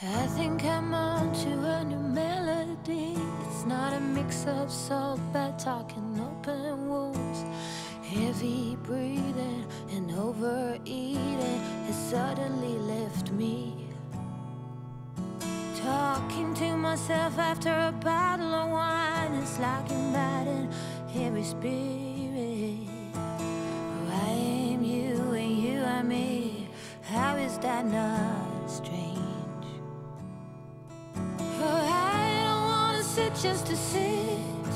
I think I'm on to a new melody. It's not a mix of soul, bad talking, open wounds. Heavy breathing and overeating has suddenly left me. Talking to myself after a bottle of wine is like inviting every spirit. I am you and you are me. How is that not strange? Oh, I don't wanna sit just to sit,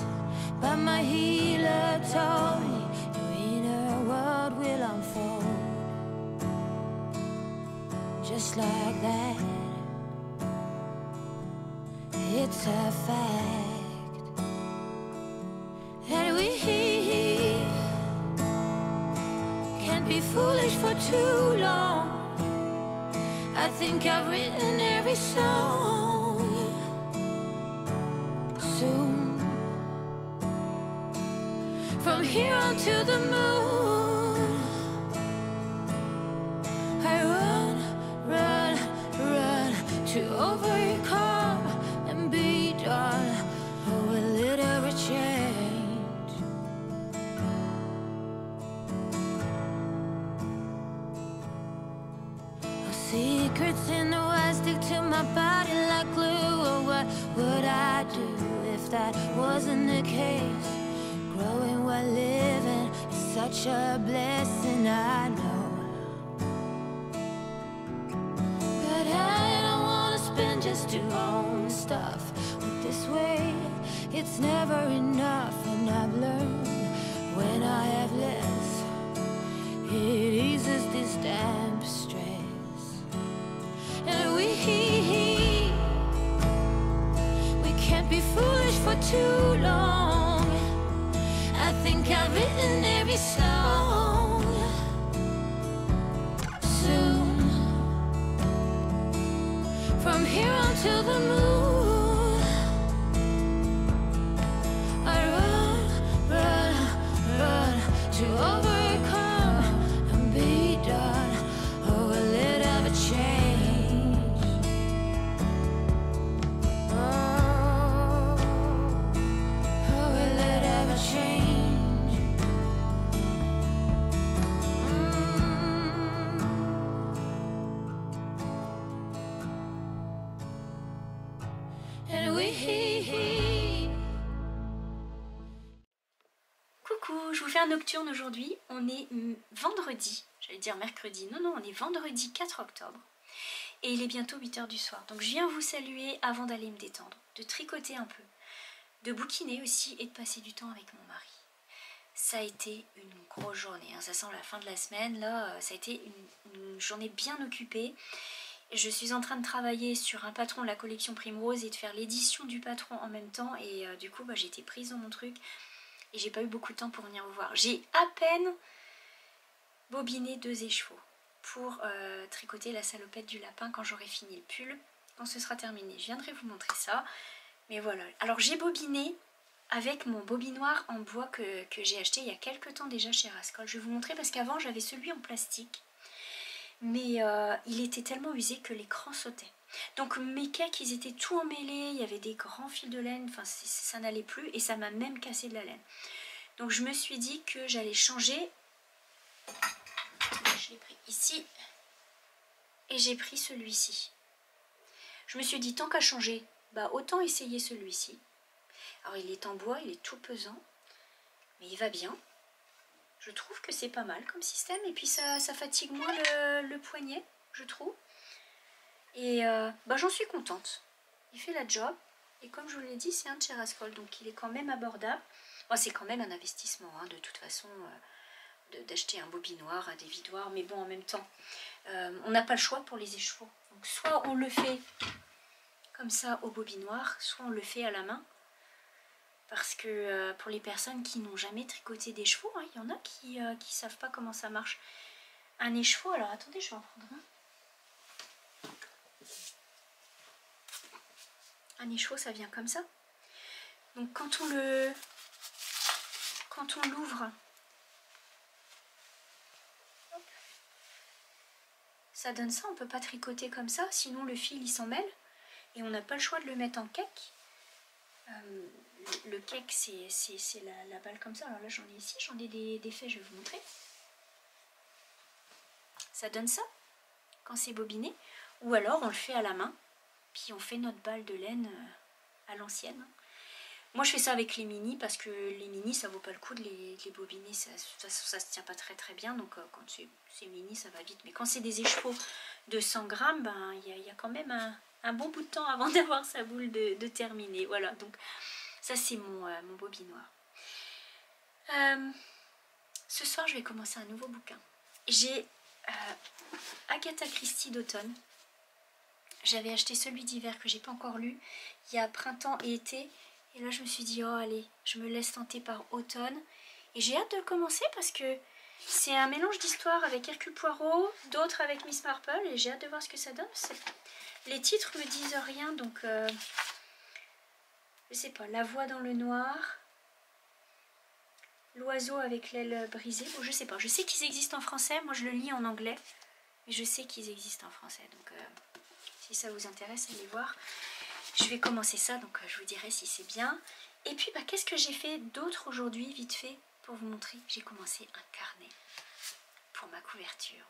but my healer told me your inner world will unfold just like that. It's a fact that we can't be foolish for too long. I think I've written every song. Soon, from here on to the moon, I run, run, run to overcome and be done. Oh, will it ever change? Oh, secrets in the west stick to my body like glue. Oh, what would I do if that wasn't the case? Growing while living is such a blessing, I know. But I don't wanna spend just to own stuff. But this way, it's never enough. And I've learned when I have less, it eases this damn stress. And we can't be foolish for too long. I think I've written every song. Soon, from here on till the moon, I run, run, run to overcome and be done. Oh, will it ever change? Oh, will it ever change? Coucou, je vous fais un nocturne aujourd'hui. On est vendredi, j'allais dire mercredi. Non, on est vendredi 4 octobre. Et il est bientôt 8 h du soir. Donc je viens vous saluer avant d'aller me détendre, de tricoter un peu, de bouquiner aussi et de passer du temps avec mon mari. Ça a été une grosse journée, hein. Ça sent la fin de la semaine, là, ça a été une journée bien occupée. Je suis en train de travailler sur un patron de la collection Primrose et de faire l'édition du patron en même temps. Et du coup, j'ai été prise dans mon truc et j'ai pas eu beaucoup de temps pour venir vous voir. J'ai à peine bobiné 2 écheveaux pour tricoter la salopette du lapin quand j'aurai fini le pull. Quand ce sera terminé, je viendrai vous montrer ça. Mais voilà, alors j'ai bobiné avec mon bobinoir en bois que j'ai acheté il y a quelques temps déjà chez Rascol. Je vais vous montrer parce qu'avant j'avais celui en plastique. Mais il était tellement usé que l'écran sautait. Donc mes cakes, ils étaient tout emmêlés, il y avait des grands fils de laine, enfin ça n'allait plus et ça m'a même cassé de la laine. Donc je me suis dit que j'allais changer. Je l'ai pris ici et j'ai pris celui-ci. Je me suis dit tant qu'à changer, autant essayer celui-ci. Alors il est en bois, il est tout pesant, mais il va bien. Je trouve que c'est pas mal comme système et puis ça fatigue moins le poignet, je trouve. Et j'en suis contente. Il fait la job et comme je vous l'ai dit, c'est un de chez Rascol, donc il est quand même abordable. Bon, c'est quand même un investissement, hein, de toute façon, d'acheter un bobinoir, un dévidoir, mais bon, en même temps, on n'a pas le choix pour les écheveaux. Donc soit on le fait comme ça au bobinoir, soit on le fait à la main. Parce que pour les personnes qui n'ont jamais tricoté d'écheveau, hein, il y en a qui savent pas comment ça marche. Un écheveau, alors attendez, je vais en prendre un. Un écheveau, ça vient comme ça. Donc quand on l'ouvre, ça donne ça. On peut pas tricoter comme ça, sinon le fil il s'en mêle. Et on n'a pas le choix de le mettre en cake. Le cake c'est la balle comme ça. Alors là j'en ai ici, j'en ai des faits, je vais vous montrer. Ça donne ça quand c'est bobiné. Ou alors on le fait à la main. Puis on fait notre balle de laine à l'ancienne. Moi je fais ça avec les mini parce que les mini ça vaut pas le coup de les bobiner. De toute façon ça se tient pas très bien. Donc quand c'est mini ça va vite. Mais quand c'est des écheveaux de 100 grammes, ben, il y a quand même un bon bout de temps avant d'avoir sa boule de terminer. Voilà, donc ça c'est mon bobinoir. Ce soir je vais commencer un nouveau bouquin. J'ai Agatha Christie d'automne. J'avais acheté celui d'hiver que j'ai pas encore lu. Il y a printemps et été. Et là je me suis dit, oh allez, je me laisse tenter par automne. Et j'ai hâte de le commencer parce que c'est un mélange d'histoires avec Hercule Poirot, d'autres avec Miss Marple. Et j'ai hâte de voir ce que ça donne. Les titres me disent rien, donc je sais pas. La voix dans le noir, l'oiseau avec l'aile brisée. Bon, je sais pas. Je sais qu'ils existent en français. Moi, je le lis en anglais, mais je sais qu'ils existent en français. Donc, si ça vous intéresse, allez voir. Je vais commencer ça, donc je vous dirai si c'est bien. Et puis, qu'est-ce que j'ai fait d'autre aujourd'hui, vite fait, pour vous montrer? J'ai commencé un carnet pour ma couverture.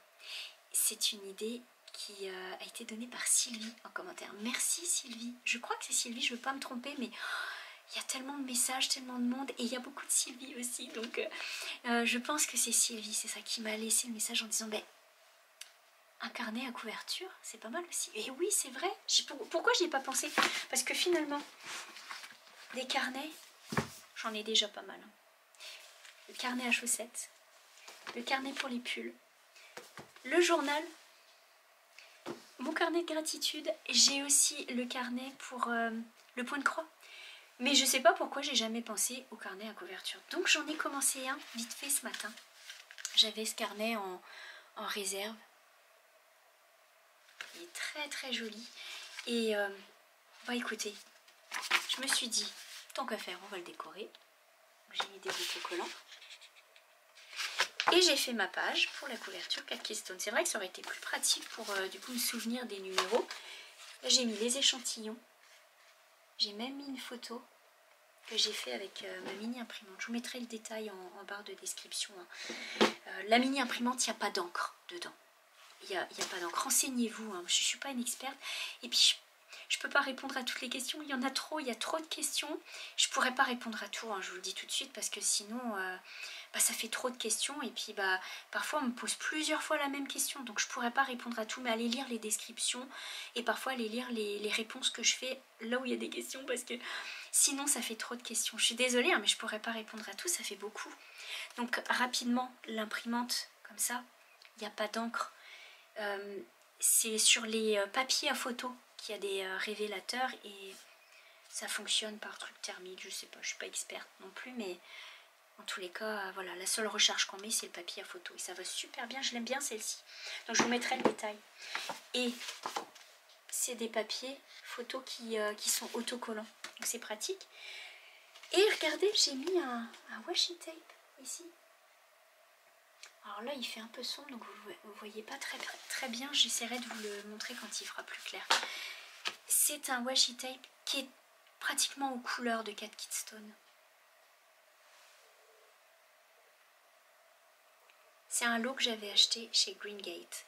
C'est une idée qui a été donnée par Sylvie en commentaire. Merci Sylvie. Je crois que c'est Sylvie, je ne veux pas me tromper, mais il y a tellement de messages, tellement de monde, et il y a beaucoup de Sylvie aussi, donc je pense que c'est Sylvie, c'est ça qui m'a laissé le message en disant, un carnet à couverture, c'est pas mal aussi. Et oui, c'est vrai. Pourquoi j'y ai pas pensé? Parce que finalement, des carnets, j'en ai déjà pas mal. Le carnet à chaussettes, le carnet pour les pulls, le journal, mon carnet de gratitude, j'ai aussi le carnet pour le point de croix. Mais je sais pas pourquoi j'ai jamais pensé au carnet à couverture. Donc j'en ai commencé un vite fait ce matin. J'avais ce carnet en réserve. Il est très très joli. Et écoutez, je me suis dit, tant qu'à faire, on va le décorer. J'ai mis des autocollants. Et j'ai fait ma page pour la couverture 4 Keystone. C'est vrai que ça aurait été plus pratique pour du coup me souvenir des numéros. Là j'ai mis les échantillons. J'ai même mis une photo que j'ai fait avec ma mini imprimante. Je vous mettrai le détail en barre de description. La mini imprimante, il n'y a pas d'encre dedans. Il n'y a pas d'encre. Renseignez-vous, hein. Je ne suis pas une experte. Et puis je ne peux pas répondre à toutes les questions. Il y en a trop, il y a trop de questions. Je ne pourrais pas répondre à tout, hein, je vous le dis tout de suite, parce que sinon ça fait trop de questions. Et puis parfois on me pose plusieurs fois la même question. Donc je ne pourrais pas répondre à tout, mais aller lire les descriptions et parfois aller lire les réponses que je fais là où il y a des questions, parce que sinon ça fait trop de questions. Je suis désolée, hein, mais je ne pourrais pas répondre à tout, ça fait beaucoup. Donc rapidement, l'imprimante, comme ça, il n'y a pas d'encre. C'est sur les papiers à photo qu'il y a des révélateurs et ça fonctionne par truc thermique, je sais pas, je suis pas experte non plus, mais en tous les cas, voilà, la seule recharge qu'on met c'est le papier à photo et ça va super bien, je l'aime bien celle-ci, donc je vous mettrai le détail. Et c'est des papiers photos qui sont autocollants, donc c'est pratique. Et regardez, j'ai mis un washi tape ici. Alors là il fait un peu sombre, donc vous ne voyez pas très bien, j'essaierai de vous le montrer quand il fera plus clair. C'est un washi tape qui est pratiquement aux couleurs de Cat Keystone. C'est un lot que j'avais acheté chez Green Gate.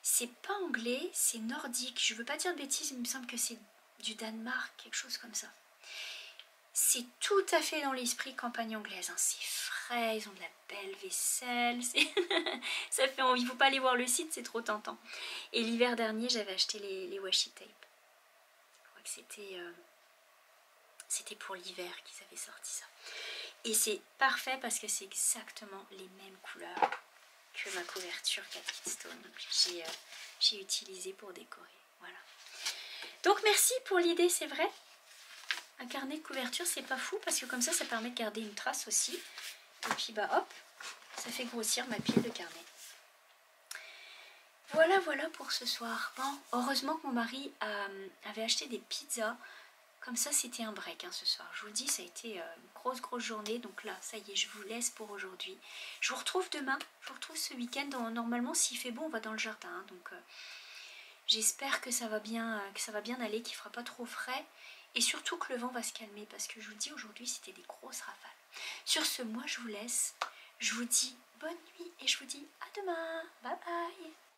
C'est pas anglais, c'est nordique, je veux pas dire de bêtises, il me semble que c'est du Danemark, quelque chose comme ça. C'est tout à fait dans l'esprit campagne anglaise, hein. C'est frais, ils ont de la belle vaisselle, ça fait envie, il ne faut pas aller voir le site, c'est trop tentant. Et l'hiver dernier, j'avais acheté les washi tape. Je crois que c'était pour l'hiver qu'ils avaient sorti ça. Et c'est parfait parce que c'est exactement les mêmes couleurs que ma couverture Cat Keystone. J'ai utilisé pour décorer. Voilà. Donc merci pour l'idée, c'est vrai. Un carnet de couverture, c'est pas fou parce que comme ça permet de garder une trace aussi. Et puis hop, ça fait grossir ma pile de carnet. Voilà pour ce soir. Bon, heureusement que mon mari avait acheté des pizzas Comme ça, c'était un break ce soir. Je vous le dis, ça a été une grosse journée. Donc là, ça y est, je vous laisse pour aujourd'hui. Je vous retrouve demain. Je vous retrouve ce week-end. Normalement, s'il fait beau, on va dans le jardin. Donc j'espère que ça va bien aller, qu'il ne fera pas trop frais. Et surtout que le vent va se calmer. Parce que je vous le dis, aujourd'hui, c'était des grosses rafales. Sur ce, moi, je vous laisse. Je vous dis bonne nuit et je vous dis à demain. Bye bye.